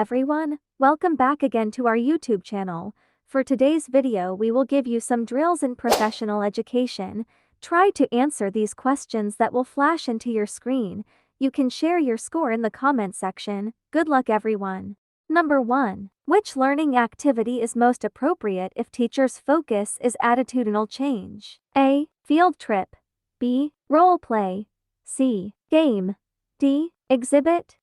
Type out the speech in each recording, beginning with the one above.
everyone, welcome back again to our YouTube channel. For today's video we will give you some drills in professional education. Try to answer these questions that will flash into your screen. You can share your score in the comment section. Good luck everyone. Number 1. Which learning activity is most appropriate if teacher's focus is attitudinal change? A. Field trip. B. Role play. C. Game. D. Exhibit.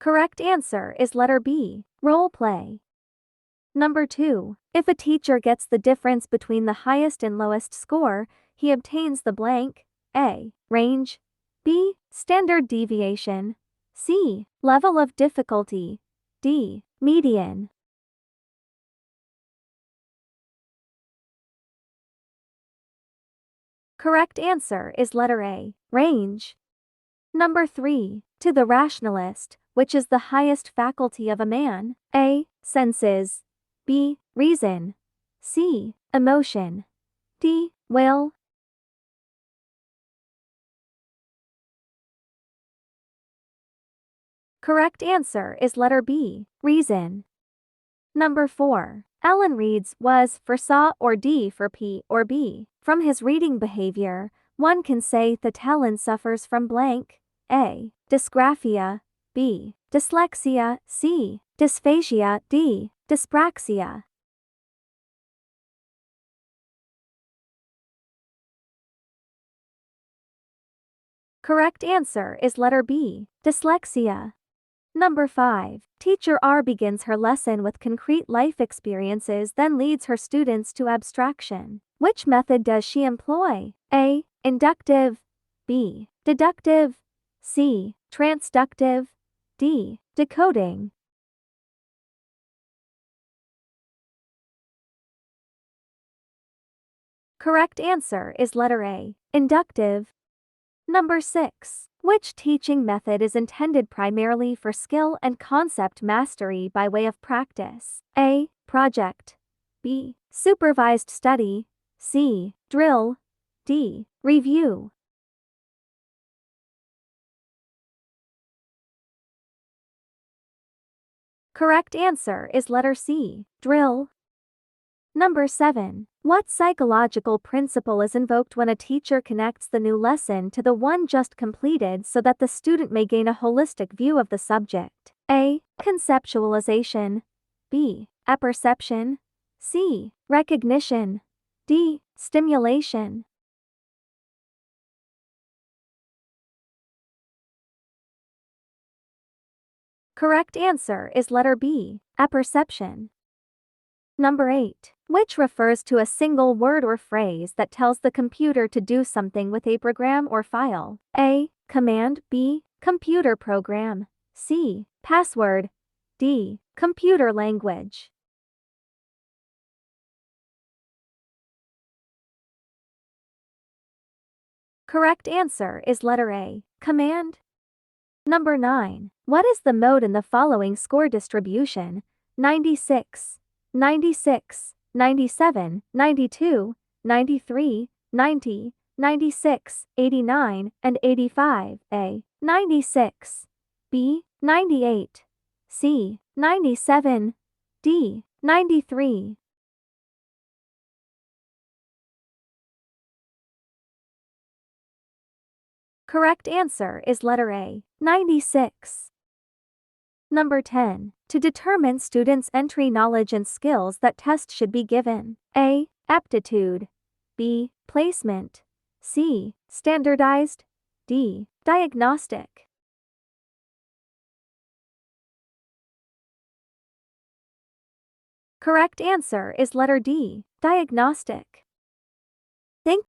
Correct answer is letter B, role play. Number 2. If a teacher gets the difference between the highest and lowest score, he obtains the blank. A. Range. B. Standard deviation. C. Level of difficulty. D. Median. Correct answer is letter A, range. Number 3. To the rationalist, which is the highest faculty of a man? A. Senses. B. Reason. C. Emotion. D. Will. Correct answer is letter B, reason. Number 4. Alan reads was for saw or D for P or B. From his reading behavior, one can say that Alan suffers from blank. A. Dysgraphia. B. Dyslexia. C. Dysphagia. D. Dyspraxia. Correct answer is letter B, dyslexia. Number 5. Teacher R begins her lesson with concrete life experiences, then leads her students to abstraction. Which method does she employ? A. Inductive. B. Deductive. C. Transductive. D. Decoding. Correct answer is letter A, inductive. Number 6. Which teaching method is intended primarily for skill and concept mastery by way of practice? A. Project. B. Supervised study. C. Drill. D. Review. Correct answer is letter C, drill. Number 7. What psychological principle is invoked when a teacher connects the new lesson to the one just completed so that the student may gain a holistic view of the subject? A. Conceptualization. B. Apperception. C. Recognition. D. Stimulation. Correct answer is letter B, apperception. Number 8. Which refers to a single word or phrase that tells the computer to do something with a program or file? A. Command. B. Computer program. C. Password. D. Computer language. Correct answer is letter A, command. Number 9. What is the mode in the following score distribution? 96, 96, 97, 92, 93, 90, 96, 89, and 85. A. 96. B. 98. C. 97. D. 93. Correct answer is letter A, 96. Number 10. To determine students' entry knowledge and skills, that test should be given? A. Aptitude. B. Placement. C. Standardized. D. Diagnostic. Correct answer is letter D, diagnostic. Thank